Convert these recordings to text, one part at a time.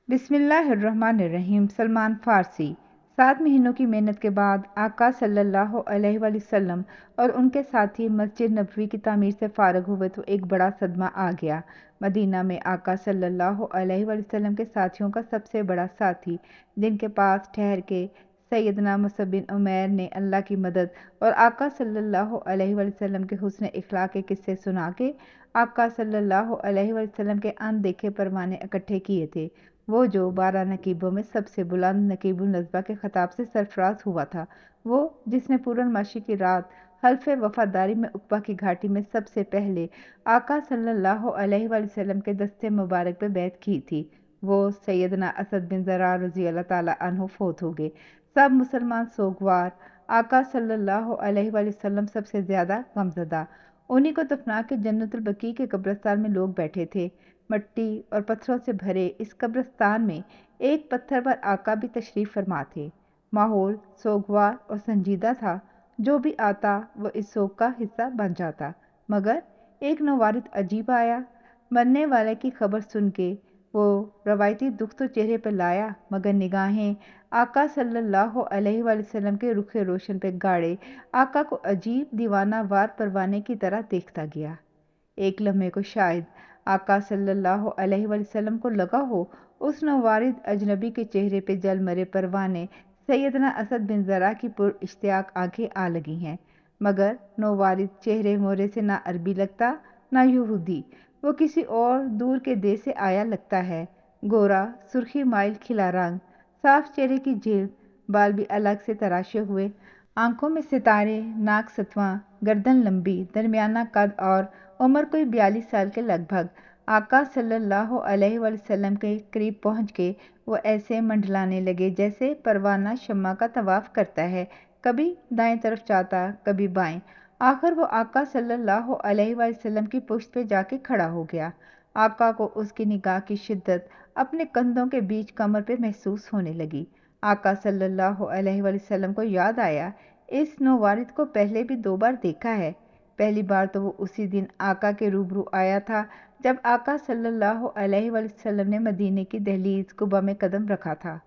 بسم اللہ الرحمن الرحیم۔ سلمان فارسی 7 مہینوں کی محنت کے بعد آقا صلی اللہ علیہ وآلہ وسلم اور ان کے ساتھی مسجد نبوی کی تعمیر سے فارغ ہوئے تو ایک بڑا صدمہ آ گیا۔ مدینہ میں آقا صلی اللہ علیہ وآلہ وسلم کے ساتھیوں کا سب سے بڑا ساتھی، جن کے پاس ٹھہر کے سیدنا مصعب بن عمیر نے اللہ کی مدد اور آقا صلی اللہ علیہ وآلہ وسلم کے حسن اخلاق کے قصے سنا کے آقا صلی اللہ علیہ وآلہ وسلم کے ان دیکھے پروانے اکٹھے کیے تھے، وہ جو 12 نقیبوں میں سب سے بلند نقیب النجبہ کے خطاب سے سرفراز ہوا تھا، وہ جس نے پورنماشی کی رات حلف وفاداری میں عقبہ کی گھاٹی میں سب سے پہلے آقا صلی اللہ علیہ وآلہ وسلم کے دستے مبارک پہ بیعت کی تھی، وہ سیدنا اسد بن زرار رضی اللہ تعالیٰ عنہ فوت ہو گئے۔ سب مسلمان سوگوار، آقا صلی اللہ علیہ وآلہ وسلم سب سے زیادہ غمزدہ۔ انہی کو دفنا کے جنت البقیع کے قبرستان میں لوگ بیٹھے تھے۔ مٹی اور پتھروں سے بھرے اس قبرستان میں ایک پتھر پر آقا بھی تشریف فرما تھے۔ ماحول سوگوار اور سنجیدہ تھا، جو بھی آتا وہ اس سوگ کا حصہ بن جاتا، مگر ایک نوارد عجیب آیا۔ مرنے والے کی خبر سن کے وہ روایتی دکھ تو چہرے پہ لایا، مگر نگاہیں آقا صلی اللہ علیہ وآلہ وسلم کے رخ روشن پہ گاڑے آقا کو عجیب دیوانہ وار پروانے کی طرح دیکھتا گیا۔ ایک لمحے کو شاید آقا صلی اللہ علیہ وآلہ وسلم کو لگا ہو اس نوارد اجنبی کے چہرے پہ جل مرے پروانے سیدنا اسد بن زرع کی پر اشتیاق آنکھیں آ لگی ہیں، مگر نوارد چہرے مورے سے نہ عربی لگتا نہ یہودی، وہ کسی اور دور کے دیش سے آیا لگتا ہے۔ گورا، سرخی مائل کھلا رنگ، صاف چہرے کی جلد، بال بھی الگ سے تراشے ہوئے، آنکھوں میں ستارے، ناک ستواں، گردن لمبی، درمیانہ قد اور عمر کوئی 42 سال کے لگ بھگ۔ آقا صلی اللہ علیہ وآلہ وسلم کے قریب پہنچ کے وہ ایسے منڈلانے لگے جیسے پروانہ شمع کا طواف کرتا ہے، کبھی دائیں طرف جاتا کبھی بائیں، آخر وہ آقا صلی اللہ علیہ وآلہ وسلم کی پشت پہ جا کے کھڑا ہو گیا۔ آقا کو اس کی نگاہ کی شدت اپنے کندھوں کے بیچ کمر پہ محسوس ہونے لگی۔ آقا صلی اللہ علیہ وآلہ وسلم کو یاد آیا، اس نوارد کو پہلے بھی 2 بار دیکھا ہے۔ پہلی بار تو وہ اسی دن آقا کے روبرو آیا تھا جب آقا صلی اللہ علیہ وآلہ وسلم نے مدینے کی دہلیز قباء میں قدم رکھا تھا۔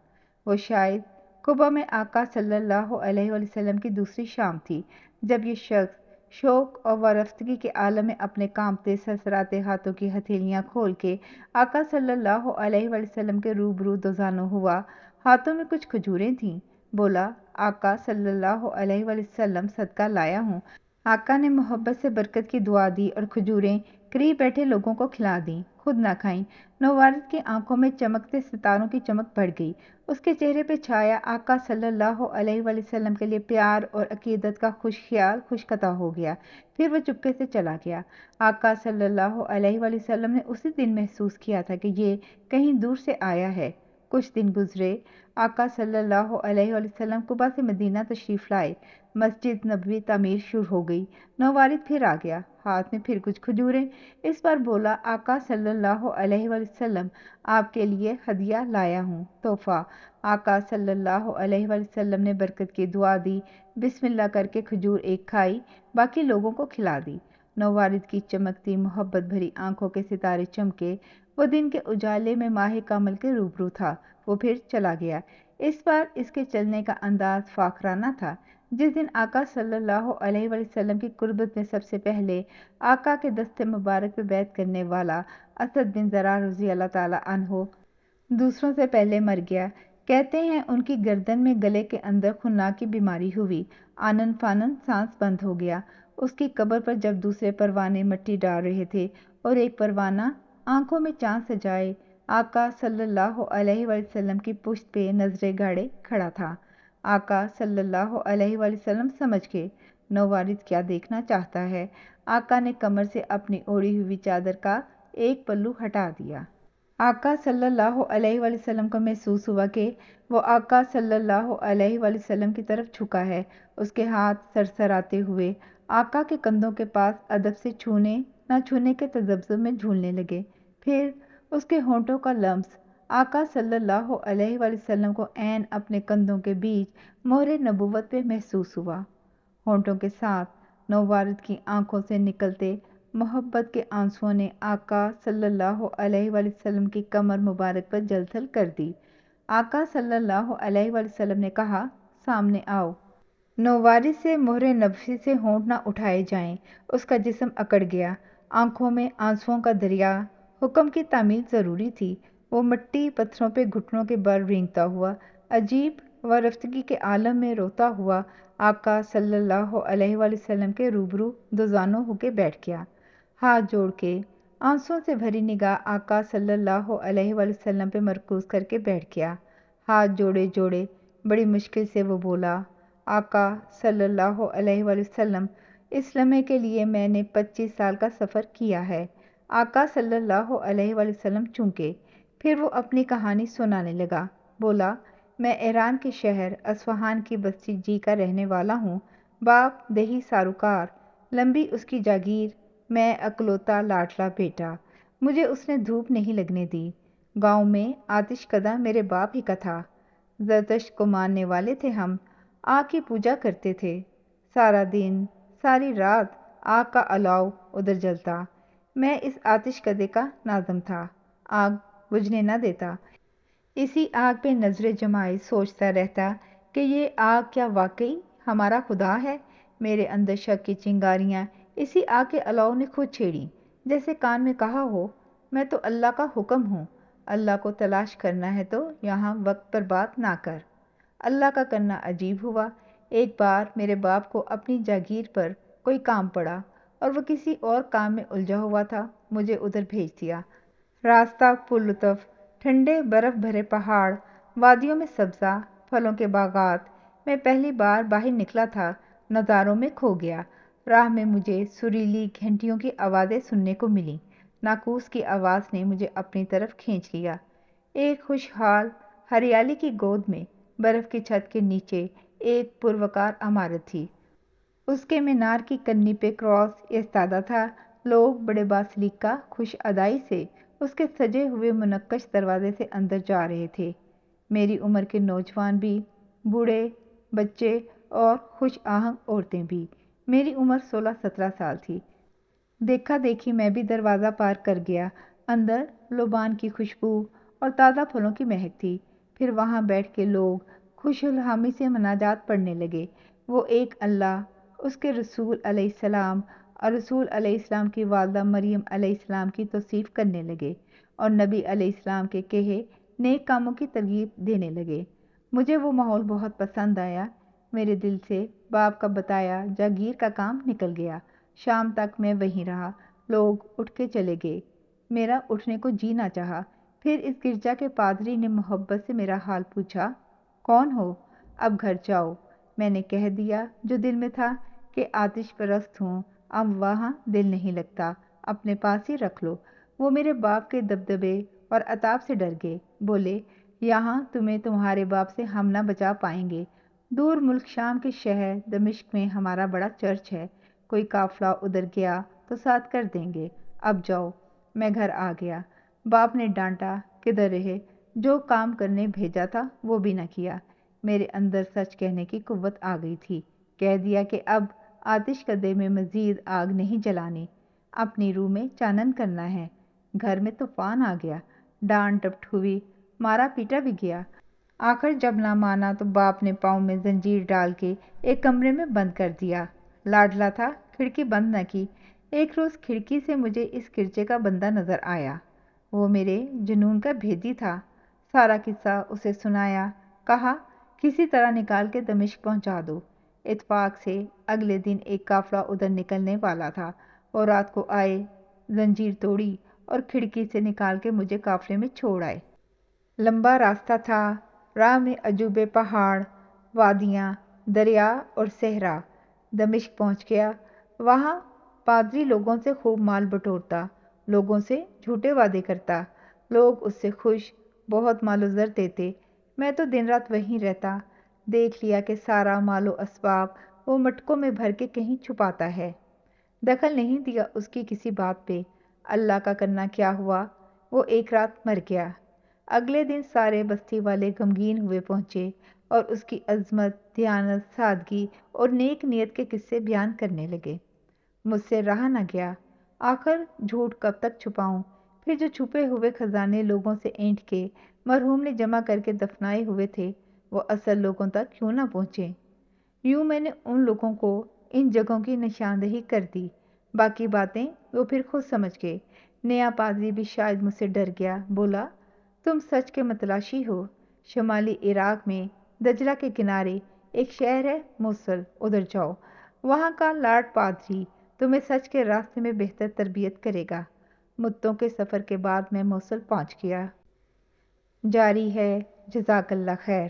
وہ شاید قباء میں آقا صلی اللہ علیہ وآلہ وسلم کی دوسری شام تھی، جب یہ شخص شوق اور وارفتگی کے عالم میں اپنے کانپتے سرسراتے ہاتھوں کی ہتھیلیاں کھول کے آقا صلی اللہ علیہ وآلہ وسلم کے روبرو دوزانوں ہوا۔ ہاتھوں میں کچھ کھجوریں تھیں، بولا، آقا صلی اللہ علیہ وآلہ وسلم صدقہ لایا ہوں۔ آقا نے محبت سے برکت کی دعا دی اور کھجوریں قریب بیٹھے لوگوں کو کھلا دیں، خود نہ کھائیں۔ نوارد کی آنکھوں میں چمکتے ستاروں کی چمک بڑھ گئی، اس کے چہرے پہ چھایا آقا صلی اللہ علیہ وآلہ وسلم کے لیے پیار اور عقیدت کا خوش خیال خشکتہ ہو گیا، پھر وہ چپکے سے چلا گیا۔ آقا صلی اللہ علیہ وآلہ وسلم نے اسی دن محسوس کیا تھا کہ یہ کہیں دور سے آیا ہے۔ کچھ دن گزرے، آقا صلی اللہ علیہ وآلہ وسلم قباء سے مدینہ تشریف لائے، مسجد نبوی تعمیر شروع ہو گئی۔ نوارد پھر آ گیا، ہاتھ میں پھر کچھ کھجوریں، اس بار بولا، آقا صلی اللہ علیہ وآلہ وسلم آپ کے لیے ہدیہ لایا ہوں، تحفہ۔ آقا صلی اللہ علیہ وآلہ وسلم نے برکت کی دعا دی، بسم اللہ کر کے کھجور ایک کھائی، باقی لوگوں کو کھلا دی۔ نوارد کی چمکتی محبت بھری آنکھوں کے ستارے چمکے، وہ دن کے اجالے میں ماہ کامل کے روبرو تھا۔ وہ پھر چلا گیا۔ اس بار اس کے چلنے کا انداز فاخرانہ تھا۔ جس دن آقا صلی اللہ علیہ وآلہ وسلم کی قربت میں سب سے پہلے آقا کے دستے مبارک پہ بیعت کرنے والا اسد بن زرع رضی اللہ تعالیٰ عنہ دوسروں سے پہلے مر گیا، کہتے ہیں ان کی گردن میں گلے کے اندر خناق کی بیماری ہوئی، آنن فانن سانس بند ہو گیا۔ اس کی قبر پر جب دوسرے پروانے مٹی ڈال رہے تھے اور ایک پروانہ آنکھوں میں چاند سجائے آقا صلی اللہ علیہ وآلہ وسلم کی پشت پہ نظریں گاڑے کھڑا تھا۔ آقا صلی اللہ علیہ وآلہ وسلم سمجھ گئے نوارد کیا دیکھنا چاہتا ہے۔ آقا نے کمر سے اپنی اوڑھی ہوئی چادر کا ایک پلو ہٹا دیا۔ آقا صلی اللہ علیہ وآلہ وسلم کو محسوس ہوا کہ وہ آقا صلی اللہ علیہ وآلہ وسلم کی طرف جھکا ہے، اس کے ہاتھ سرسراتے ہوئے آقا کے کندھوں کے پاس ادب سے چھونے نہ چھونے کے تذبذب میں جھولنے لگے، پھر اس کے ہونٹوں کا لمس آقا صلی اللہ علیہ وآلہ وسلم کو عین اپنے کندھوں کے بیچ مہر نبوت پہ محسوس ہوا۔ ہونٹوں کے ساتھ نوارد کی آنکھوں سے نکلتے محبت کے آنسوؤں نے آقا صلی اللہ علیہ وآلہ وسلم کی کمر مبارک پر جلتھل کر دی۔ آقا صلی اللہ علیہ وآلہ وسلم نے کہا، سامنے آؤ۔ نووارث سے مہر نبوی سے ہونٹ نہ اٹھائے جائیں۔ اس کا جسم اکڑ گیا، آنکھوں میں آنسوؤں کا دریا۔ حکم کی تعمیل ضروری تھی۔ وہ مٹی پتھروں پہ گھٹنوں کے بل رینگتا ہوا، عجیب و رفتگی کے عالم میں روتا ہوا آقا صلی اللہ علیہ وآلہ وسلم کے روبرو دوزانوں ہو کے بیٹھ گیا۔ ہاتھ جوڑ کے آنسوؤں سے بھری نگاہ آقا صلی اللہ علیہ وآلہ وسلم پہ مرکوز کر کے بیٹھ گیا۔ ہاتھ جوڑے جوڑے بڑی مشکل سے وہ بولا، آقا صلی اللہ علیہ وآلہ وسلم، اس لمحے کے لیے میں نے 25 سال کا سفر کیا ہے۔ آقا صلی اللہ علیہ وآلہ وسلم چونکے، پھر وہ اپنی کہانی سنانے لگا۔ بولا، میں ایران کے شہر اصفہان کی بستی جی کا رہنے والا ہوں۔ باپ دیہی ساروکار، لمبی اس کی جاگیر، میں اکلوتا لاڈلا بیٹا۔ مجھے اس نے دھوپ نہیں لگنے دی۔ گاؤں میں آتش کدہ میرے باپ ہی کا تھا۔ زرتشت کو ماننے والے تھے ہم، آگ کی پوجا کرتے تھے۔ سارا دن ساری رات آگ کا الاؤ ادھر جلتا۔ میں اس آتش کدے کا ناظم تھا، آگ بجھنے نہ دیتا۔ اسی آگ پہ نظریں جمائے سوچتا رہتا کہ یہ آگ کیا واقعی ہمارا خدا ہے؟ میرے اندر شک کی چنگاریاں اسی آگ کے الاؤ نے خود چھیڑی، جیسے کان میں کہا ہو، میں تو اللہ کا حکم ہوں، اللہ کو تلاش کرنا ہے تو یہاں وقت برباد نہ کر۔ اللہ کا کرنا عجیب ہوا۔ ایک بار میرے باپ کو اپنی جاگیر پر کوئی کام پڑا اور وہ کسی اور کام میں الجھا ہوا تھا، مجھے ادھر بھیج دیا۔ راستہ پرلطف، ٹھنڈے برف بھرے پہاڑ، وادیوں میں سبزہ، پھلوں کے باغات۔ میں پہلی بار باہر نکلا تھا، نظاروں میں کھو گیا۔ راہ میں مجھے سریلی گھنٹیوں کی آوازیں سننے کو ملیں۔ ناقوس کی آواز نے مجھے اپنی طرف کھینچ لیا۔ ایک خوشحال ہریالی کی گود میں برف کی چھت کے نیچے ایک پروقار عمارت تھی۔ اس کے مینار کی کنی پہ کراس ایستادہ تھا۔ لوگ بڑے باسلیکا خوش ادائی سے اس کے سجے ہوئے منقش دروازے سے اندر جا رہے تھے۔ میری عمر کے نوجوان بھی، بوڑھے، بچے اور خوش آہنگ عورتیں بھی۔ میری عمر 16-17 سال تھی۔ دیکھا دیکھی میں بھی دروازہ پار کر گیا۔ اندر لبان کی خوشبو اور تازہ پھلوں کی مہک تھی۔ پھر وہاں بیٹھ کے لوگ خوش الحامی سے مناجات پڑھنے لگے۔ وہ ایک اللہ، اس کے رسول علیہ السلام اور رسول علیہ السلام کی والدہ مریم علیہ السلام کی توصیف کرنے لگے اور نبی علیہ السلام کے کہے نیک کاموں کی ترغیب دینے لگے۔ مجھے وہ ماحول بہت پسند آیا۔ میرے دل سے باپ کا بتایا جاگیر کا کام نکل گیا۔ شام تک میں وہیں رہا۔ لوگ اٹھ کے چلے گئے، میرا اٹھنے کو جی نہ چاہا۔ پھر اس گرجا کے پادری نے محبت سے میرا حال پوچھا، کون ہو؟ اب گھر جاؤ۔ میں نے کہہ دیا جو دل میں تھا کہ آتش پرست ہوں، اب وہاں دل نہیں لگتا، اپنے پاس ہی رکھ لو۔ وہ میرے باپ کے دبدبے اور عتاب سے ڈر گئے۔ بولے، یہاں تمہیں تمہارے باپ سے ہم نہ بچا پائیں گے۔ دور ملک شام کے شہر دمشق میں ہمارا بڑا چرچ ہے، کوئی قافلہ ادھر گیا تو ساتھ کر دیں گے۔ اب جاؤ۔ میں گھر آ گیا۔ باپ نے ڈانٹا، کدھر رہے؟ جو کام کرنے بھیجا تھا وہ بھی نہ کیا۔ میرے اندر سچ کہنے کی قوت آ گئی تھی۔ کہہ دیا کہ اب آتش کدے میں مزید آگ نہیں جلانی، اپنی روح میں چانن کرنا ہے۔ گھر میں طوفان آ گیا، ڈانٹ ڈپٹ ہوئی، مارا پیٹا بھی گیا۔ آخر جب نہ مانا تو باپ نے پاؤں میں زنجیر ڈال کے ایک کمرے میں بند کر دیا۔ لاڈلا تھا، کھڑکی بند نہ کی۔ ایک روز کھڑکی سے مجھے اس گرجے کا بندہ نظر آیا۔ وہ میرے جنون کا بھیدی تھا۔ سارا قصہ اسے سنایا، کہا کسی طرح نکال کے دمشق پہنچا دو۔ اتفاق سے اگلے دن ایک قافلہ ادھر نکلنے والا تھا۔ وہ رات کو آئے، زنجیر توڑی اور کھڑکی سے نکال کے مجھے قافلے میں چھوڑ آئے۔ لمبا راستہ تھا، راہ میں عجوبے، پہاڑ، وادیاں، دریا اور صحرا۔ دمشق پہنچ گیا۔ وہاں پادری لوگوں سے خوب مال بٹورتا، لوگوں سے جھوٹے وعدے کرتا۔ لوگ اس سے خوش، بہت مال و زر دیتے۔ میں تو دن رات وہیں رہتا۔ دیکھ لیا کہ سارا مال و اسباب وہ مٹکوں میں بھر کے کہیں چھپاتا ہے۔ دخل نہیں دیا اس کی کسی بات پہ۔ اللہ کا کرنا کیا ہوا، وہ ایک رات مر گیا۔ اگلے دن سارے بستی والے غمگین ہوئے پہنچے اور اس کی عظمت، دیانت، سادگی اور نیک نیت کے قصے بیان کرنے لگے۔ مجھ سے رہا نہ گیا۔ آخر جھوٹ کب تک چھپاؤں؟ پھر جو چھپے ہوئے خزانے لوگوں سے اینٹ کے مرحوم نے جمع کر کے دفنائے ہوئے تھے وہ اصل لوگوں تک کیوں نہ پہنچے؟ یوں میں نے ان لوگوں کو ان جگہوں کی نشاندہی کر دی، باقی باتیں وہ پھر خود سمجھ گئے۔ نیا پادری بھی شاید مجھ سے ڈر گیا، بولا تم سچ کے متلاشی ہو۔ شمالی عراق میں دجلہ کے کنارے ایک شہر ہے موصل، ادھر جاؤ، وہاں کا لارڈ پادری تمہیں سچ کے راستے میں بہتر تربیت کرے گا۔ مدتوں کے سفر کے بعد میں موصل پہنچ گیا۔ جاری ہے، جزاک اللہ خیر۔